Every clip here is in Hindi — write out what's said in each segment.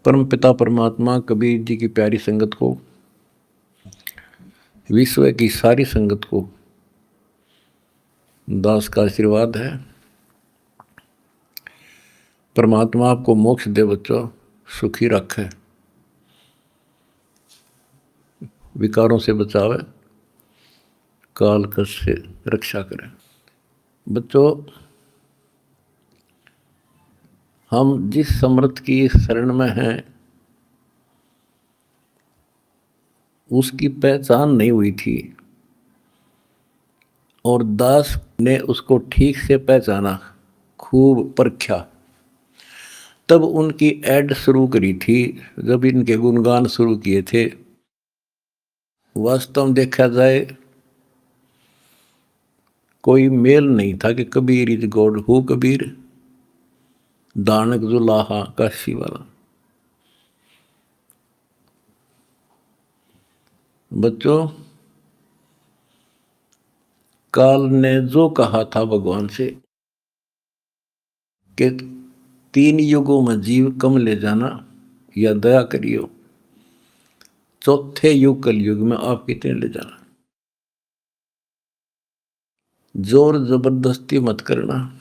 परम पिता परमात्मा कबीर जी की प्यारी संगत को, विश्व की सारी संगत को दास का आशीर्वाद है। परमात्मा आपको मोक्ष दे बच्चों, सुखी रखे, विकारों से बचावे, काल कष्ट से रक्षा करे। बच्चों, हम जिस समर्थ की शरण में हैं उसकी पहचान नहीं हुई थी और दास ने उसको ठीक से पहचाना, खूब परखा। तब उनकी ऐड शुरू करी थी, जब इनके गुणगान शुरू किए थे। वास्तव में देखा जाए कोई मेल नहीं था कि Kabir is God, who Kabir, दानक जुलाहा काशी वाला। बच्चों, काल ने जो कहा था भगवान से कि 3 युगों में जीव कम ले जाना या दया करियो, चौथे युग कलयुग में आप कितने ले जाना। जोर जबरदस्ती मत करना,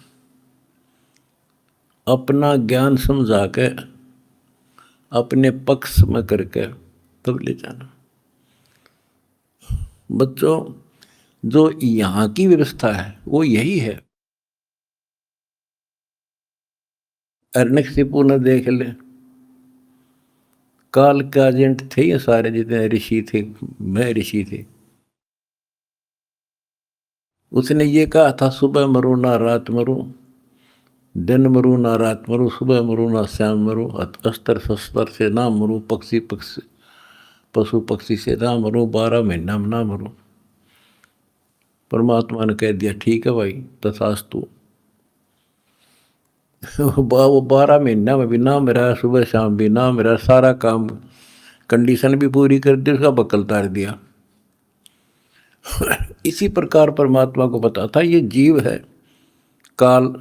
अपना ज्ञान समझा के अपने पक्ष में करके तब ले जाना। बच्चों, जो यहाँ की व्यवस्था है वो यही है। हिरण्यकशिपु ने देख ले, काल के एजेंट थे ये सारे, जितने ऋषि थे, मैं ऋषि थे। उसने ये कहा था, सुबह मरू ना रात मरू, दिन मरू ना रात मरू, सुबह मरू ना शाम मरू, अस्त्र शस्त्र से ना मरू, पशु पक्षी से ना मरू, 12 महीना में ना मरू। परमात्मा ने कह दिया, ठीक है भाई, तथास्तु। वो 12 महीना में भी ना मेरा, सुबह शाम भी ना मेरा, सारा काम कंडीशन भी पूरी कर दी, उसका बक्कल तार दिया। इसी प्रकार परमात्मा को पता था ये जीव है, काल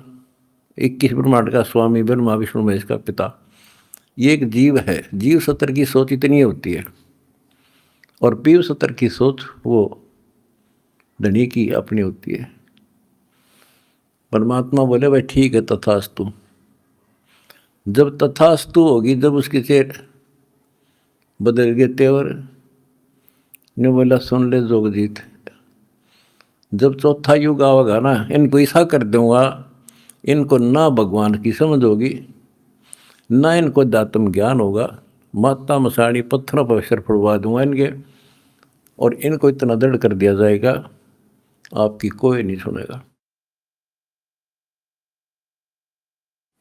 21 ब्रह्मांड का स्वामी, ब्रह्मा विष्णु महेश का पिता, ये एक जीव है। जीव सत्र की सोच इतनी होती है और पीव सत्र की सोच वो धनी की अपनी होती है। परमात्मा बोले, भाई ठीक है, तथास्तु। जब तथास्तु होगी, जब उसके चेहरे बदल गए तेवर, ने बोला, सुन ले जोगजीत, जब चौथा युग आवेगा ना, इनको ऐसा कर दूंगा, इनको ना भगवान की समझ होगी, ना इनको दातम ज्ञान होगा, माता मसाणी पत्थरों पर सिर फुड़वा दूंगा इनके, और इनको इतना दृढ़ कर दिया जाएगा आपकी कोई नहीं सुनेगा।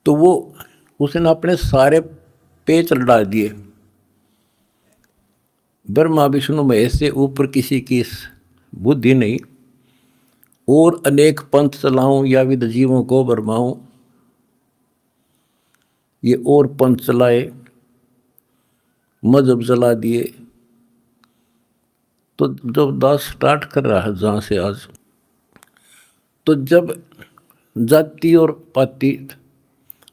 तो वो उसने अपने सारे पेच लड़ा दिए, ब्रह्मा विष्णु महेश से ऊपर किसी की बुद्धि नहीं, और अनेक पंथ चलाऊं या विद जीवों को भरमाऊं, ये और पंथ चलाए, मजहब चला दिए। तो जब दास स्टार्ट कर रहा है जहाँ से आज, तो जब जाति और पाति,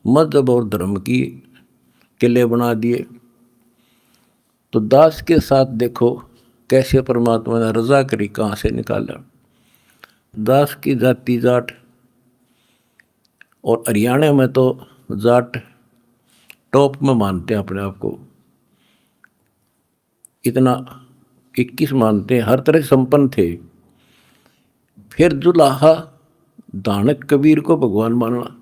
मजहब और धर्म की किले बना दिए, तो दास के साथ देखो कैसे परमात्मा ने रजा करी, कहाँ से निकाला। दास की जाति जाट, और हरियाणा में तो जाट टॉप में मानते हैं अपने आप को, इतना 21 मानते हैं, हर तरह से संपन्न थे। फिर जुलाहा दानक कबीर को भगवान मानना,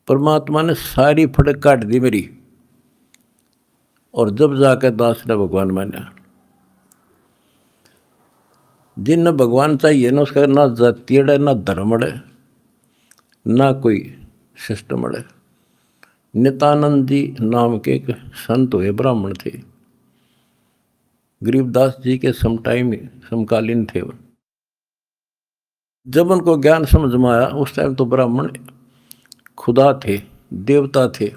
परमात्मा ने सारी फड़क काट दी मेरी, और जब जाकर दास ने भगवान माना। जिन भगवान चाहिए ना, उसका ना जाति अड़े, ना धर्म अड़े, ना कोई सिस्टम अड़े। नित्यानंद जी नाम के एक संत हुए, ब्राह्मण थे, गरीबदास जी के समकालीन थे। जब उनको ज्ञान समझ में आया, उस टाइम तो ब्राह्मण खुदा थे, देवता थे,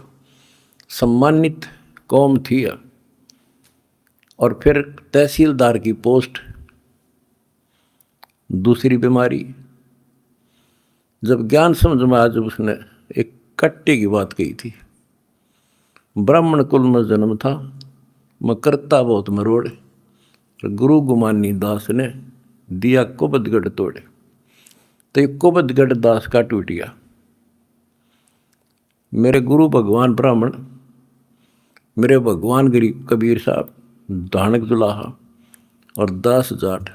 सम्मानित कौम थी। और फिर तहसीलदार की पोस्ट, दूसरी बीमारी। जब ज्ञान समझ में आया, जब उसने एक कट्टे की बात कही थी, ब्राह्मण कुल में जन्म था, मैं करता बहुत मरोड़। गुरु गुमानी दास ने दिया कुबदगढ़ तोड़े, तो ये कुबदगढ़ दास का टूट गया। मेरे गुरु भगवान ब्राह्मण, मेरे भगवान गरीब कबीर साहब, धानक दुलाहा और दास जाट,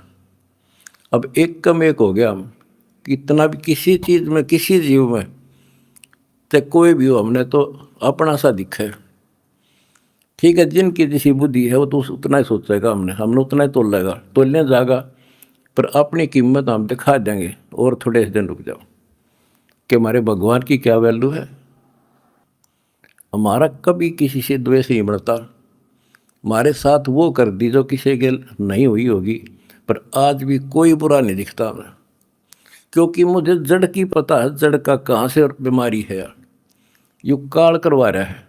अब एक कम एक हो गया। हम कितना भी किसी चीज़ में, किसी जीव में, चाहे कोई भी हो, हमने तो अपना सा दिखा है। ठीक है, जिनकी जैसी बुद्धि है वो तो उतना ही सोचेगा, हमने उतना ही तोलेगा, तोलने जाएगा, पर अपनी कीमत हम दिखा देंगे। और थोड़े से दिन रुक जाओ कि हमारे भगवान की क्या वैल्यू है। हमारा कभी किसी से द्वेष नहीं बढ़ता। हमारे साथ वो कर दी जो किसी के नहीं हुई होगी, पर आज भी कोई बुरा नहीं दिखता हमें, क्योंकि मुझे जड़ की पता है, जड़ का कहाँ से बीमारी है यार। यू काल करवा रहा है।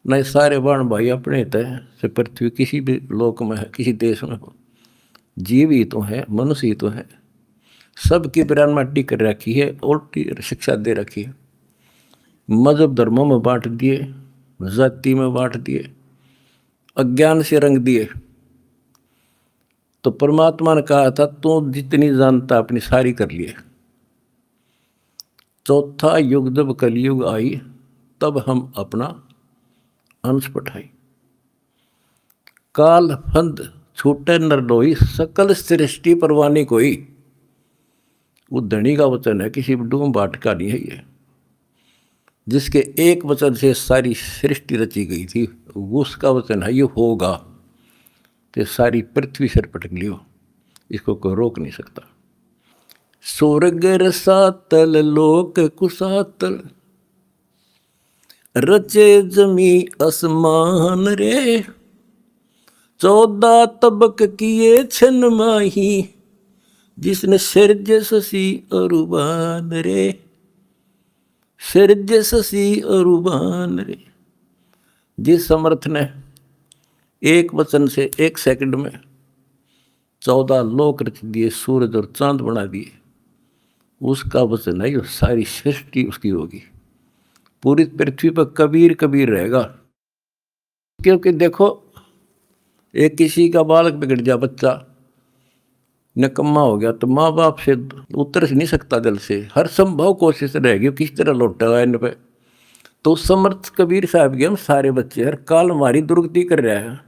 नहीं सारे बाण भाई अपने हित से पृथ्वी किसी भी लोक में है, किसी देश में हो, जीव ही तो है, मनुष्य ही तो है। सबकी बिरान माटी कर रखी है, उल्टी शिक्षा दे रखी है। मजहब धर्मों में बांट दिए, जाति में बांट दिए, अज्ञान से रंग दिए। तो परमात्मा ने कहा था तू जितनी जानता अपनी सारी कर लिए। चौथा युग जब कलयुग आई, तब हम अपना अंश पठाई। काल फंद छूटे नर लोई, सकल सृष्टि परवानी कोई। वो धनी का वचन है, किसी डूम बाट का नहीं है ये। जिसके एक वचन से सारी सृष्टि रची गई थी, उसका वचन है ये होगा, तो सारी पृथ्वी सिर पटक लियो, इसको कोई रोक नहीं सकता। स्वर्ग रसातल लोक कुसातल, रचे जमी असमान रे। 14 तबक किए छन माही, जिसने सिरज ससी अरुबान रे। सिरज ससी अरुबान रे। जिस समर्थ ने एक वचन से एक सेकंड में 14 लोक रच दिए, सूरज और चांद बना दिए, उसका वचन है, सारी सृष्टि उसकी होगी। पूरी पृथ्वी पर कबीर कबीर रहेगा। क्योंकि देखो, एक किसी का बालक बिगड़ गया, बच्चा निकम्मा हो गया, तो माँ बाप से उतर नहीं सकता दिल से, हर संभव कोशिश रहेगी किस तरह लौटेगा इन पे। तो समर्थ कबीर साहब के हम सारे बच्चे हर काल हमारी दुर्गति कर रहा है,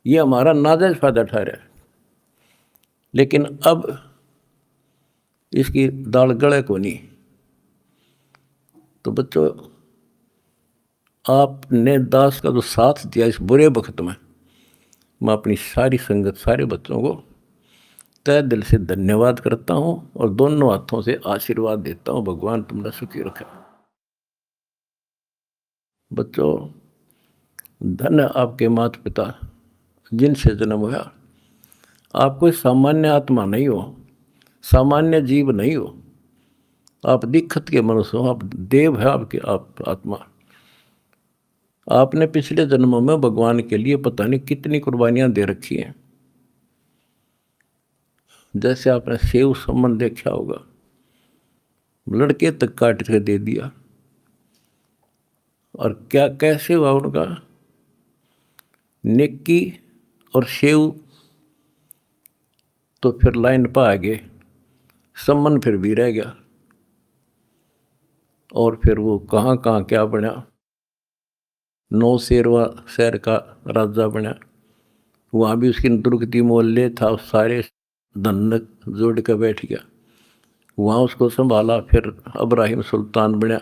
ये हमारा नाजायज फायदा उठा रहा है। लेकिन अब इसकी दाल गले को नहीं। तो बच्चों, आपने दास का जो साथ दिया इस बुरे वक्त में, मैं अपनी सारी संगत, सारे बच्चों को तय दिल से धन्यवाद करता हूँ और दोनों हाथों से आशीर्वाद देता हूँ, भगवान तुमने सुखी रखे। बच्चों, धन्य आपके माता पिता जिनसे जन्म हुआ। आप कोई सामान्य आत्मा नहीं हो, सामान्य जीव नहीं हो, आप दिक्कत के मनुष्य हो, आप देव है, आपकी आप आत्मा। आपने पिछले जन्मों में भगवान के लिए पता नहीं कितनी कुर्बानियां दे रखी हैं। जैसे आपने सेव सम्मान देखा होगा, लड़के तक काट के दे दिया, और क्या कैसे हुआ उनका, नेकी और सेव तो फिर लाइन पर आ गए, सम्मान फिर भी रह गया। और फिर वो कहाँ कहाँ क्या बना, 9 शेरवा शहर का राजा बना, वहाँ भी उसकी दुर्गति मोहल्ले था, सारे धन जोड़ के बैठ गया, वहाँ उसको संभाला। फिर इब्राहिम सुल्तान बना,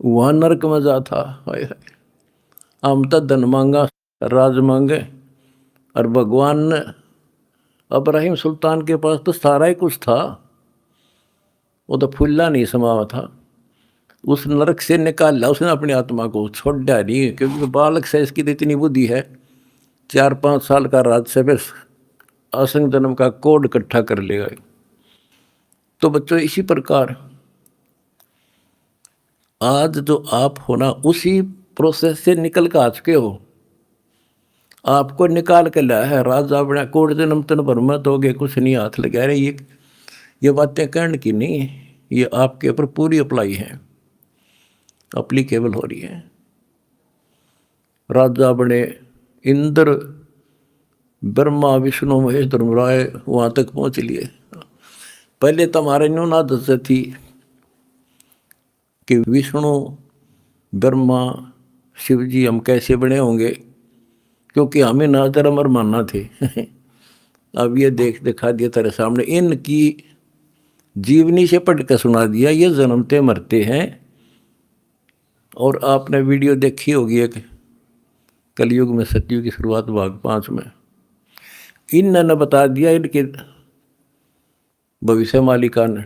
वहाँ नरक में जा था। हाय हाय, हम तो धन मांगा, राज मांगे, और भगवान ने इब्राहिम सुल्तान के पास तो सारा ही कुछ था, वो तो फुल्ला नहीं समावा था। उस नरक से निकाला उसने अपनी आत्मा को, छोड़ा नहीं, क्योंकि बालक से इसकी तो इतनी बुद्धि है, 4-5 साल का राज से फिर असंग जन्म का कोड इकट्ठा कर लेगा। तो बच्चों, इसी प्रकार आज जो आप हो ना, उसी प्रोसेस से निकल कर आ चुके हो। आपको निकाल के लाया है राजा बना, कोट जन्म तन भर में दोगे कुछ नहीं, हाथ लगा रहे। ये बातें कहने की नहीं, ये आपके ऊपर पूरी अप्लाई है। अप्लीकेबल हो रही है। राजा बने इंद्र, ब्रह्मा विष्णु महेश धर्मराय वहाँ तक पहुँच लिए। पहले तो हमारे न्यून आदत से थी कि विष्णु ब्रह्मा शिव जी हम कैसे बने होंगे, क्योंकि हमें नादर अमर मानना थे। अब ये देख दिखा दिया तेरे सामने, इनकी जीवनी से पढ़ कर सुना दिया, ये जन्मते मरते हैं। और आपने वीडियो देखी होगी एक कलयुग में सतयुग की शुरुआत भाग 5 में, इन्होंने बता दिया इनके भविष्य मालिका ने,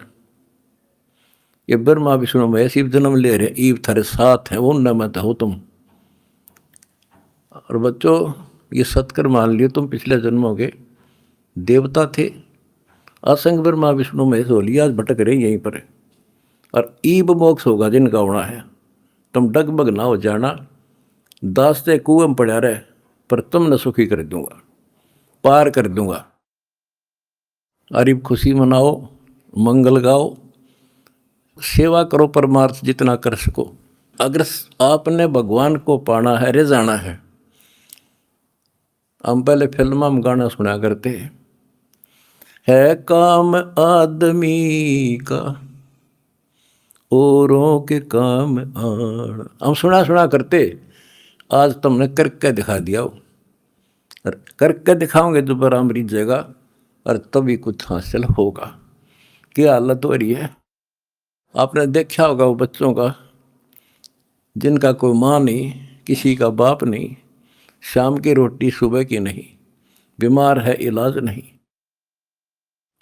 ये ब्रह्मा विष्णु महेश ईब जन्म ले रहे, ईब थारे साथ है, उन मत हो तुम। और बच्चों ये सत्कर मान लियो तुम पिछले जन्मों के देवता थे, असंग ब्रह्मा विष्णु महेश हो लिया, आज भटक रहे यहीं पर। और ईब मोक्ष होगा जिनका होना है, तुम डगमग ना हो जाना, दास्ते कुएं में पड़ा रहे, पर तुमने सुखी कर दूंगा, पार कर दूंगा। अरिब खुशी मनाओ, मंगल गाओ, सेवा करो, परमार्थ जितना कर सको। अगर आपने भगवान को पाना है, रे जाना हम पहले फिल्म में गाना सुना करते है काम आदमी का औरों के काम आड़, हम सुना करते। आज तुमने करके दिखा दिया, और करके दिखाओगे तो बराम रीत जाएगा, और तभी कुछ हासिल होगा। क्या हालत हो रही है, आपने देखा होगा वो बच्चों का जिनका कोई माँ नहीं, किसी का बाप नहीं, शाम की रोटी सुबह की नहीं, बीमार है इलाज नहीं,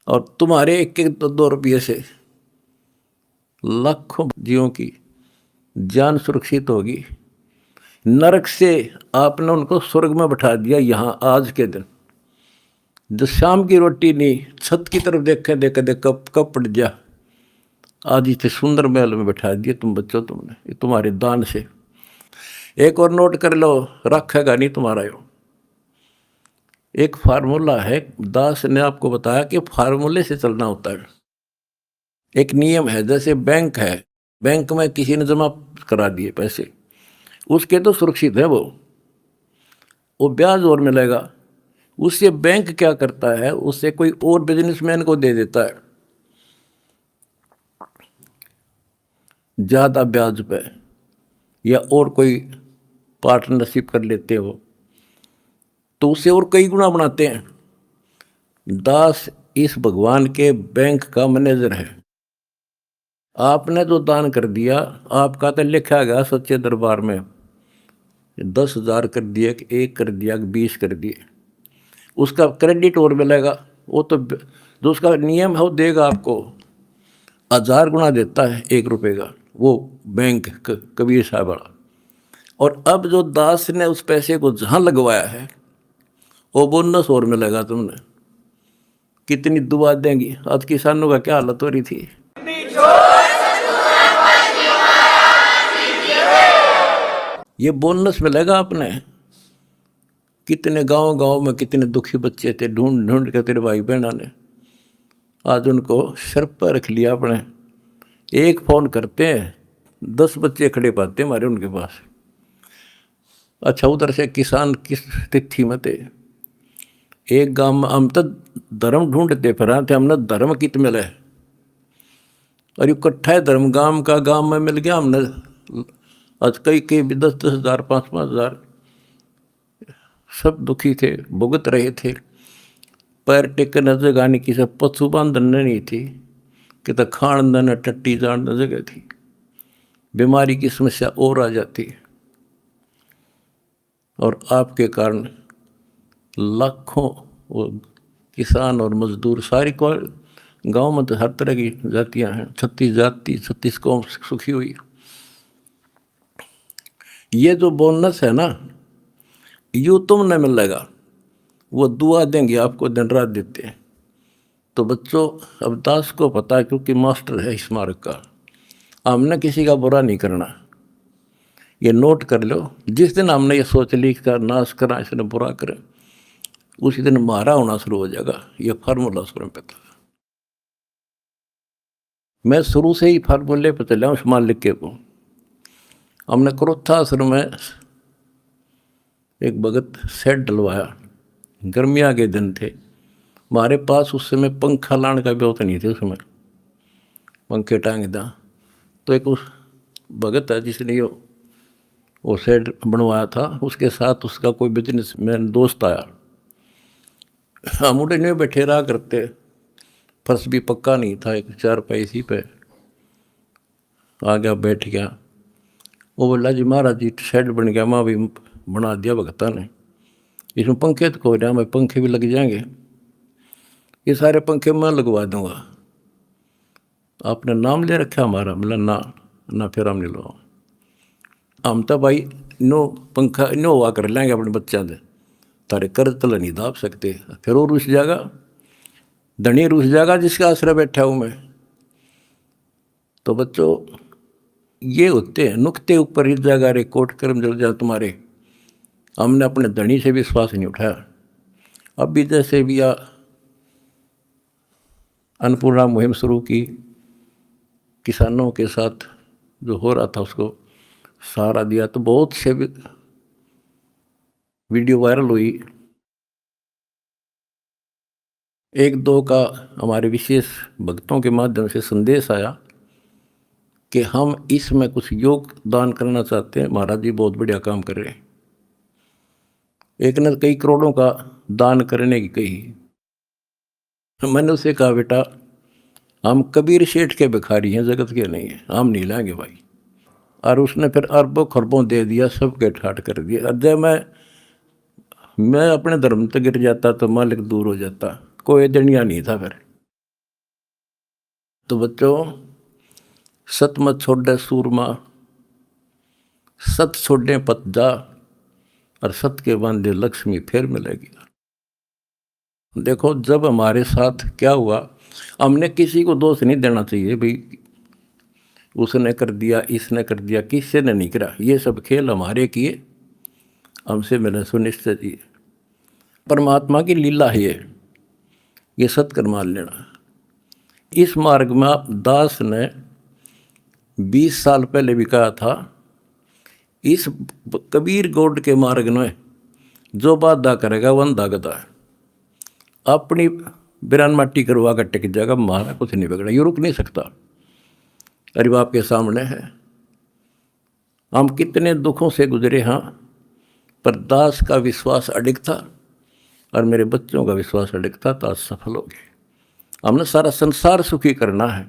और तुम्हारे 1-2 रुपये से लाखों जीवों की जान सुरक्षित होगी। नरक से आपने उनको स्वर्ग में बैठा दिया यहाँ आज के दिन। जो शाम की रोटी नहीं, छत की तरफ देखे देख कब पड़ जा, आज इतने सुंदर महल में बैठा दिया तुम बच्चों, तुमने ये तुम्हारे दान से। एक और नोट कर लो, रखेगा नहीं तुम्हारा यो। एक फार्मूला है, दास ने आपको बताया कि फार्मूले से चलना होता है। एक नियम है, जैसे बैंक है, बैंक में किसी ने जमा करा दिए पैसे, उसके तो सुरक्षित है, वो ब्याज और मिलेगा। उससे बैंक क्या करता है, उससे कोई और बिजनेसमैन को दे देता है ज़्यादा ब्याज पे, या और कोई पार्टनरशिप कर लेते हो तो उससे और कई गुना बनाते हैं। दास इस भगवान के बैंक का मैनेजर है। आपने जो दान कर दिया, आपका तो लिखा गया सच्चे दरबार में, 10,000 कर दिया कि 1 कर दिया कि 20 कर दिए, उसका क्रेडिट और मिलेगा। वो तो जो उसका नियम है वो देगा आपको, 1000 गुना देता है 1 रुपये का वो बैंक कबीर साहब वाला। और अब जो दास ने उस पैसे को जहाँ लगवाया है, वो बोनस और मिलेगा तुमने। कितनी दुआ देंगी। आज किसानों का क्या हालत हो रही थी। ये बोनस मिलेगा आपने। कितने गांव में कितने दुखी बच्चे थे, ढूंढ ढूंढ के तेरे भाई बहना ने आज उनको सर पर रख लिया अपने। एक फ़ोन करते हैं 10 बच्चे खड़े पाते हमारे उनके पास। अच्छा, उधर से किसान किस तिथि में थे। एक गांव में हम तो धर्म ढूंढते फिर थे, हमने धर्म कित मिले, और इकट्ठा है धर्म गांव का, गांव में मिल गया हमने। आज कई भी 10-10 हज़ार 5-5 हज़ार, सब दुखी थे, भुगत रहे थे। पैर टेकने जगह नहीं, किसी पशु बांधन नहीं थी, कि तो खान न टट्टी जान जगह थी। बीमारी की समस्या और आ जाती, और आपके कारण लाखों वो किसान और मजदूर, सारी को गांव में तो हर तरह की जातियां हैं, 36 जाति 36 कौम सुखी हुई। ये जो बोनस है ना, यूँ तुमने मिलेगा, वो दुआ देंगे आपको, दिन रात देते हैं। तो बच्चों, अब दास को पता है, क्योंकि मास्टर है इस मार्ग का, हमने किसी का बुरा नहीं करना। ये नोट कर लो, जिस दिन हमने ये सोच ली का नाश करा, इसने बुरा करे, उसी दिन मारा होना शुरू हो जाएगा। ये फार्मूला शुरू में पता। मैं शुरू से ही फार्मूले पर चला हूँ, मालिक के को। हमने क्रोथा आश्रम में एक भगत सेट डलवाया, गर्मियाँ के दिन थे, हमारे पास उस समय पंखा लाने का भी होता नहीं थे, उस समय पंखे टांग दा। तो एक उस भगत है जिसने वो सेट बनवाया था, उसके साथ उसका कोई बिजनेसमैन दोस्त आया। हम उठे नहीं बैठे रहा करते, फर्श भी पक्का नहीं था, एक चारपाई इसी पे आ गया, बैठ गया। वो बोला जी महाराज जी शेड बन गया, माँ भी बना दिया भगता ने, इसमें पंखे तो हो रहा, मैं पंखे भी लग जाएंगे, ये सारे पंखे मैं लगवा दूंगा, आपने नाम ले रखा हमारा? बोला ना फिर हम नहीं लो, हम तो भाई नो पंखा नो हुआ कर लेंगे अपने बच्चा से, तारे कर्ज तला नहीं दाब सकते। फिर वो रुस जाएगा, धनी रुस जाएगा जिसका आश्रय बैठा हूँ मैं। तो बच्चों ये होते हैं नुक्ते ऊपर इस जगह रे कोट कर्म जल जा तुम्हारे। हमने अपने धनी से विश्वास नहीं उठाया। अब भी जैसे भी अन्नपूर्णा मुहिम शुरू की, किसानों के साथ जो हो रहा था उसको सहारा दिया, तो बहुत से वीडियो वायरल हुई। एक दो का हमारे विशेष भक्तों के माध्यम से संदेश आया कि हम इसमें कुछ योगदान करना चाहते हैं, महाराज जी बहुत बढ़िया काम कर रहे हैं। एक ने कई करोड़ों का दान करने की कही। मैंने उसे कहा बेटा हम कबीर शेठ के भिखारी हैं, जगत के नहीं हैं, हम नहीं लाएंगे भाई। और उसने फिर अरबों खरबों दे दिया, सबके ठाट कर दिया। और जब मैं अपने धर्म तक गिर जाता तो मालिक दूर हो जाता, कोई दनिया नहीं था फिर। तो बच्चों सत मत छोड़े सूरमा, सत छोड़े पत जा, और सत के बांधे लक्ष्मी फिर मिलेगी। देखो जब हमारे साथ क्या हुआ, हमने किसी को दोष नहीं देना चाहिए भाई उसने कर दिया, इसने कर दिया, किसी ने नहीं करा। ये सब खेल हमारे किए, हमसे मैंने सुनिश्चित किए। परमात्मा की लीला है ये सत्कर्म मान लेना। इस मार्ग में आप दास ने 20 साल पहले भी कहा था, इस कबीर गौड़ के मार्ग में जो बाधा करेगा वंदा गदा है। अपनी बिरान माटी करवा कर टिक जाएगा, मारा कुछ नहीं बिगड़ा, ये रुक नहीं सकता। अरे बाप के सामने है, हम कितने दुखों से गुजरे हाँ, पर दास का विश्वास अडिग था और मेरे बच्चों का विश्वास अडिग था, तो आज सफल हो गए। हमने सारा संसार सुखी करना है।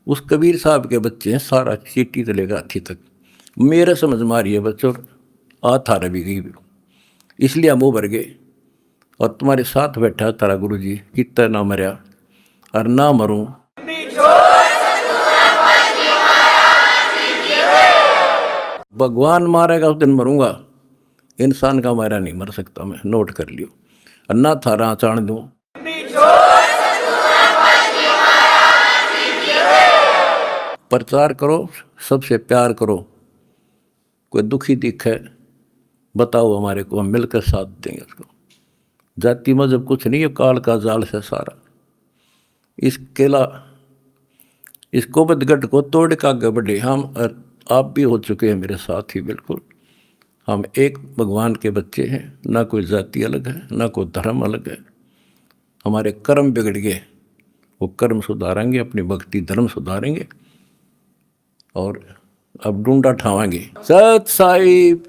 उस कबीर साहब के बच्चे हैं, सारा चीटी से लेकर हाथी तक मेरे समझ मारी है बच्चों, थारा भी गई, इसलिए हम उभर गए। और तुम्हारे साथ बैठा तारा गुरु जी, कितना ना मरया और ना मरूं। भगवान मारेगा उस दिन मरूंगा, इंसान का मारा नहीं मर सकता मैं, नोट कर लियो। और ना थारा चाण दूं, प्रचार करो, सबसे प्यार करो। कोई दुखी दिखे बताओ हमारे को, हम मिलकर साथ देंगे उसको। जाति मजहब कुछ नहीं है, काल का जाल से सारा। इस केला इस कोबतगढ़ को तोड़ का आगे बढ़े। हम आप भी हो चुके हैं मेरे साथ ही, बिल्कुल हम एक भगवान के बच्चे हैं, ना कोई जाति अलग है, ना कोई धर्म अलग है। हमारे कर्म बिगड़ गए, वो कर्म सुधारेंगे, अपनी भक्ति धर्म सुधारेंगे और अब ढूंढा ठावाएंगे। सत साहिब।